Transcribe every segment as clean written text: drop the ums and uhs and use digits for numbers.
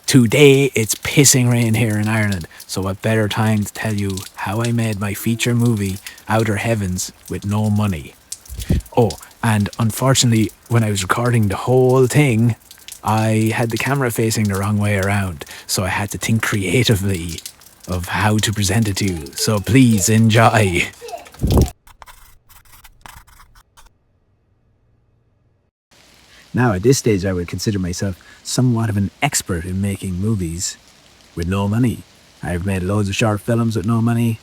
Today it's pissing rain here in Ireland, so what better time to tell you how I made my feature movie Outer Heavens with no money. Oh, and unfortunately, when I was recording the whole thing, I had the camera facing the wrong way around, so I had to think creatively of how to present it to you. So please enjoy. Now, at this stage, I would consider myself somewhat of an expert in making movies with no money. I've made loads of short films with no money,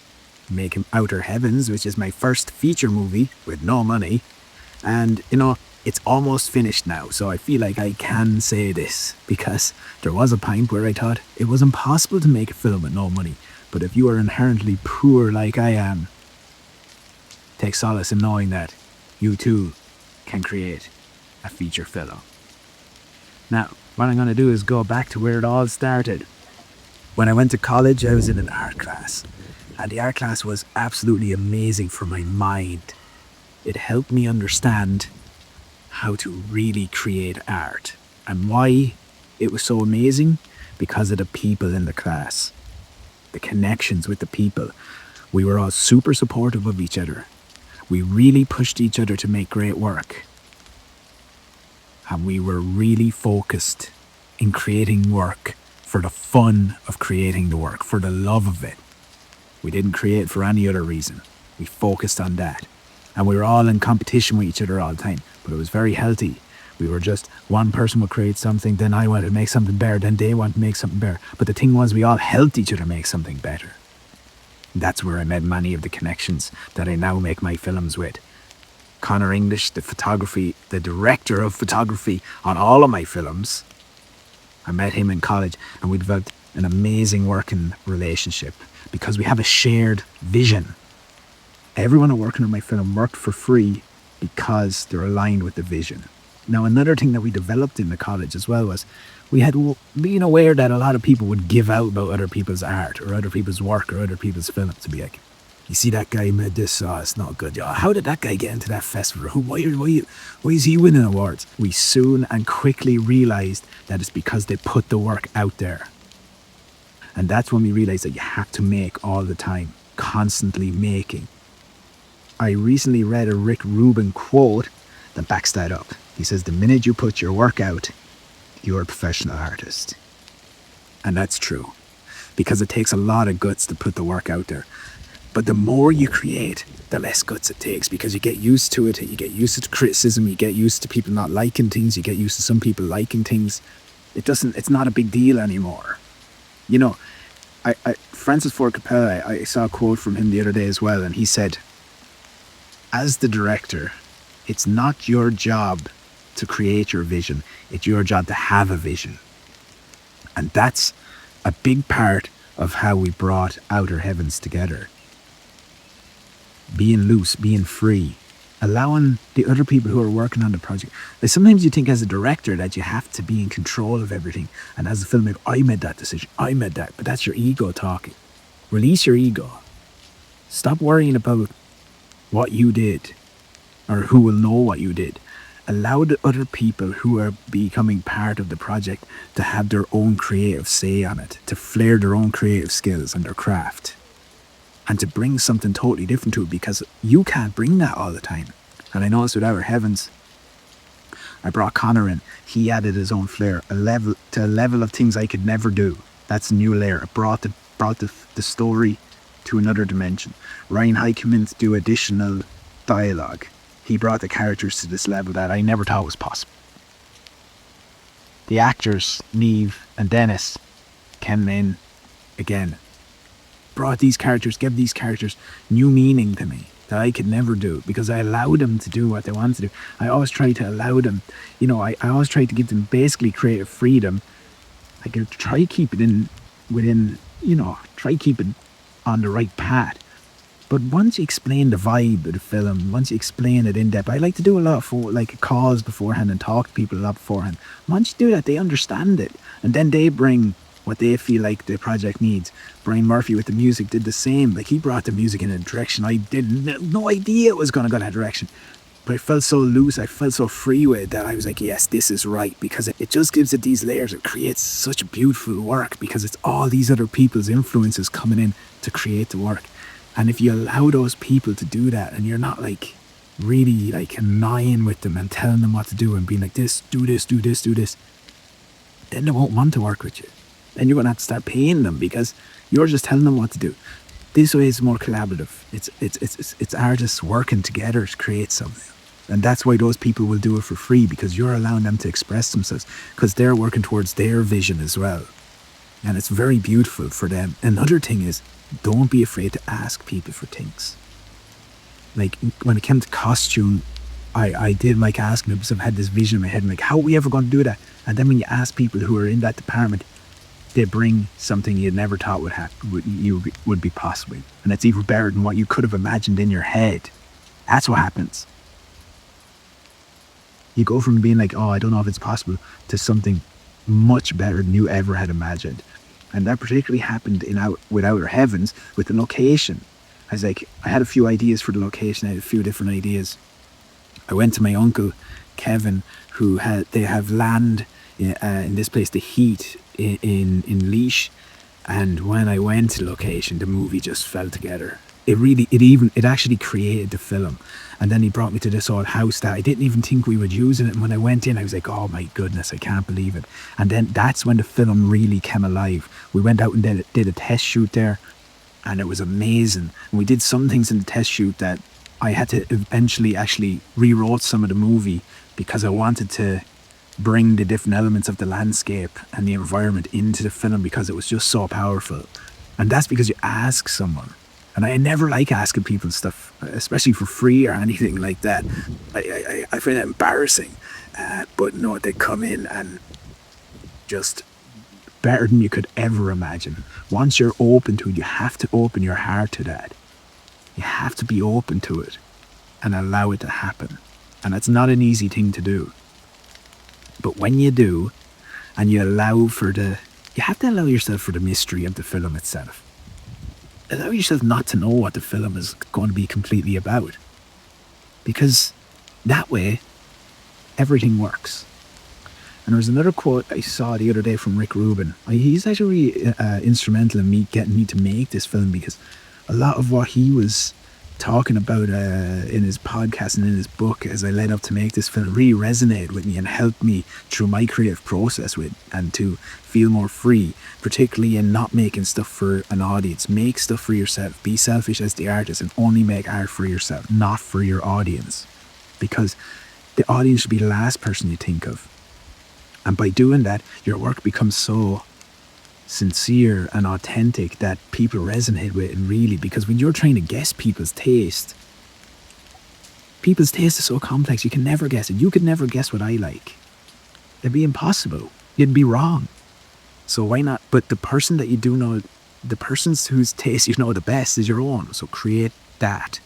making Outer Heavens, which is my first feature movie with no money. And, it's almost finished now, so I feel like I can say this, because there was a point where I thought it was impossible to make a film with no money. But if you are inherently poor like I am, take solace in knowing that you too can create a feature film. Now, what I'm going to do is go back to where it all started. When I went to college, I was in an art class, and the art class was absolutely amazing for my mind. It helped me understand how to really create art. And why it was so amazing? Because of the people in the class, the connections with the people. We were all super supportive of each other. We really pushed each other to make great work. And we were really focused in creating work for the fun of creating the work, for the love of it. We didn't create for any other reason. We focused on that. And we were all in competition with each other all the time, but it was very healthy. We were just, one person would create something, then I wanted to make something better, then they wanted to make something better. But the thing was, we all helped each other make something better. That's where I made many of the connections that I now make my films with. Connor English, the director of photography on all of my films. I met him in college, and we developed an amazing working relationship because we have a shared vision. Everyone working on my film worked for free because they're aligned with the vision. Now, another thing that we developed in the college as well was we had being aware that a lot of people would give out about other people's art or other people's work or other people's films, to be like, you see that guy made this, it's not good. How did that guy get into that festival? Why is he winning awards? We soon and quickly realized that it's because they put the work out there. And that's when we realized that you have to make all the time, constantly making. I recently read a Rick Rubin quote that backs that up. He says, the minute you put your work out, you're a professional artist. And that's true, because it takes a lot of guts to put the work out there. But the more you create, the less guts it takes, because you get used to it, you get used to criticism, you get used to people not liking things, you get used to some people liking things. It's not a big deal anymore. Francis Ford Coppola, I saw a quote from him the other day as well, and he said, as the director, it's not your job to create your vision, it's your job to have a vision. And that's a big part of how we brought Outer Heavens together. Being loose, being free, allowing the other people who are working on the project. Like sometimes you think as a director that you have to be in control of everything. And as a filmmaker, I made that decision, I made that. But that's your ego talking. Release your ego. Stop worrying about what you did or who will know what you did. Allow the other people who are becoming part of the project to have their own creative say on it, to flare their own creative skills and their craft. And to bring something totally different to it, because you can't bring that all the time. And I noticed with Outer Heavens, I brought Connor in. He added his own flair, a level of things I could never do. That's a new layer. It brought the story to another dimension. Ryan High came in to do additional dialogue. He brought the characters to this level that I never thought was possible. The actors, Neve and Dennis, came in again. Brought these characters, gave these characters new meaning to me that I could never do, because I allowed them to do what they wanted to do. I always try to allow them, I always try to give them basically creative freedom. I could try to keep it try to keep it on the right path. But once you explain the vibe of the film, once you explain it in depth, I like to do a lot for calls beforehand and talk to people a lot beforehand. Once you do that, they understand it, and then they bring what they feel like the project needs. Brian Murphy with the music did the same. He brought the music in a direction I didn't no idea it was going to go that direction. But I felt so loose, I felt so free with it that I was like, yes, this is right, because it just gives it these layers. It creates such beautiful work because it's all these other people's influences coming in to create the work. And if you allow those people to do that, and you're not like really like annoying with them and telling them what to do and being like, this, do this, do this, do this, then they won't want to work with you. Then you're going to have to start paying them because you're just telling them what to do. This way is more collaborative. It's artists working together to create something. And that's why those people will do it for free, because you're allowing them to express themselves, because they're working towards their vision as well. And it's very beautiful for them. Another thing is, don't be afraid to ask people for things. Like when it came to costume, I did like asking them, because I've had this vision in my head, like, how are we ever going to do that? And then when you ask people who are in that department, they bring something you never thought would be possible. And it's even better than what you could have imagined in your head. That's what happens. You go from being like, oh, I don't know if it's possible, to something much better than you ever had imagined. And that particularly happened with Outer Heavens, with the location. I had a few ideas for the location. I had a few different ideas. I went to my uncle, Kevin, they have land in this place, the Heat, in Laois. And when I went to the location, the movie just fell together. It actually created the film. And then he brought me to this old house that I didn't even think we would use in it. And when I went in, I was like, oh my goodness, I can't believe it. And then that's when the film really came alive. We went out and did a test shoot there, and it was amazing. And we did some things in the test shoot that I had to eventually actually rewrote some of the movie, because I wanted to bring the different elements of the landscape and the environment into the film, because it was just so powerful. And that's because you ask someone. And I never like asking people stuff, especially for free or anything like that. I find it embarrassing. But no, they come in and just better than you could ever imagine. Once you're open to it, you have to open your heart to that. You have to be open to it and allow it to happen. And it's not an easy thing to do. But when you do, and you have to allow yourself for the mystery of the film itself. Allow yourself not to know what the film is going to be completely about. Because that way, everything works. And there was another quote I saw the other day from Rick Rubin. He's actually instrumental in me getting me to make this film, because a lot of what he was talking about in his podcast and in his book as I led up to make this film really resonated with me and helped me through my creative process and to feel more free, particularly in not making stuff for an audience. Make stuff for yourself. Be selfish as the artist and only make art for yourself, not for your audience, because the audience should be the last person you think of. And by doing that, your work becomes so sincere and authentic that people resonate with it, really, because when you're trying to guess people's taste is so complex, you can never guess it. You could never guess what I like. It'd be impossible. You'd be wrong. So why not? But the person that you do know, the person's whose taste you know the best is your own. So create that.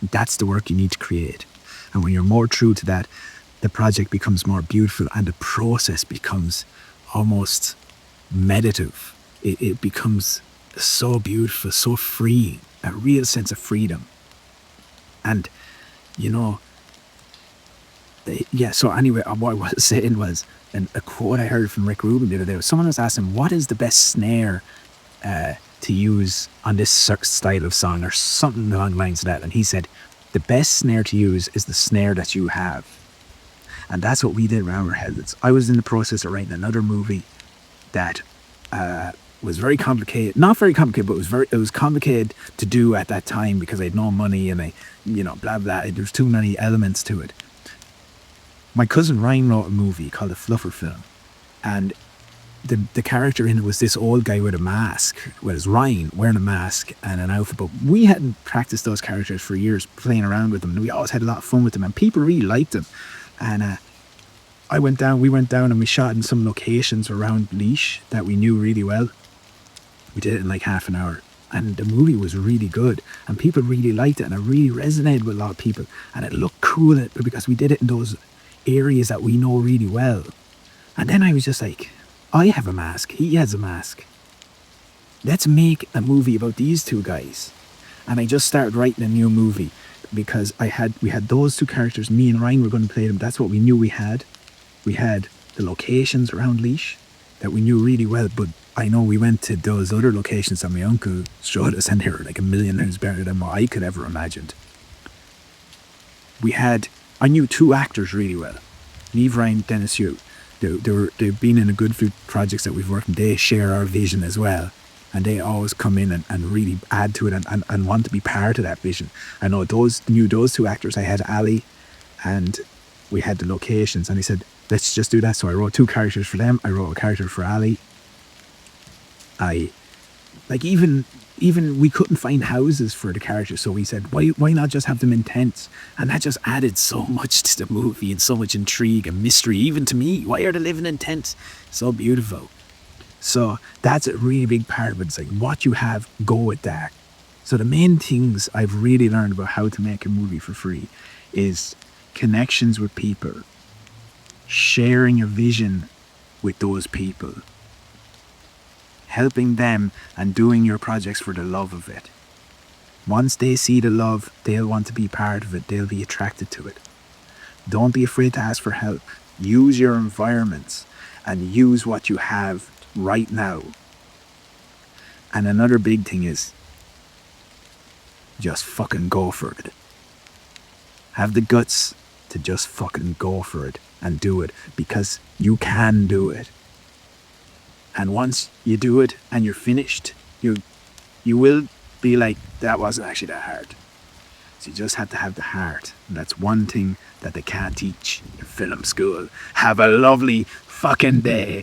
That's the work you need to create. And when you're more true to that, the project becomes more beautiful and the process becomes almost meditative. It becomes so beautiful, so freeing, a real sense of freedom. And so anyway, what I was saying was, and a quote I heard from Rick Rubin the other day was, someone was asking, what is the best snare to use on this style of song, or something along the lines of that? And he said, the best snare to use is the snare that you have. And that's what we did around Outer Heavens. I was in the process of writing another movie that was very complicated. Not very complicated, but it was complicated to do at that time because I had no money and blah, blah. There's too many elements to it. My cousin Ryan wrote a movie called The Fluffer Film. And the character in it was this old guy with a mask. Well, it's Ryan wearing a mask and an outfit. But we hadn't practiced those characters for years, playing around with them. And we always had a lot of fun with them. And people really liked them. And we went down and we shot in some locations around Laois that we knew really well. We did it in like half an hour. And the movie was really good. And people really liked it. And it really resonated with a lot of people. And it looked cool because we did it in those areas that we know really well. And then I was just like, I have a mask. He has a mask. Let's make a movie about these two guys. And I just started writing a new movie because we had those two characters. Me and Ryan were going to play them. That's what we knew we had. We had the locations around Laois that we knew really well, but I know we went to those other locations that my uncle showed us, and they were like a million times better than what I could ever imagined. I knew two actors really well. Niamh Ryan, Dennis Yu. They've been in a good few projects that we've worked in. They share our vision as well. And they always come in and really add to it and want to be part of that vision. I know those two actors. I had Ali and we had the locations, and he said, let's just do that. So I wrote two characters for them. I wrote a character for Ali. Even we couldn't find houses for the characters, so we said, why not just have them in tents? And that just added so much to the movie and so much intrigue and mystery, even to me. Why are they living in tents? So beautiful. So that's a really big part of it. It's like, what you have, go with that. So the main things I've really learned about how to make a movie for free is connections with people, sharing your vision with those people, helping them and doing your projects for the love of it. Once they see the love, they'll want to be part of it. They'll be attracted to it. Don't be afraid to ask for help. Use your environments and use what you have right now. And another big thing is just fucking go for it. Have the guts to just fucking go for it and do it, because you can do it. And once you do it and you're finished, you will be like, that wasn't actually that hard. So you just have to have the heart. And that's one thing that they can't teach in film school. Have a lovely fucking day.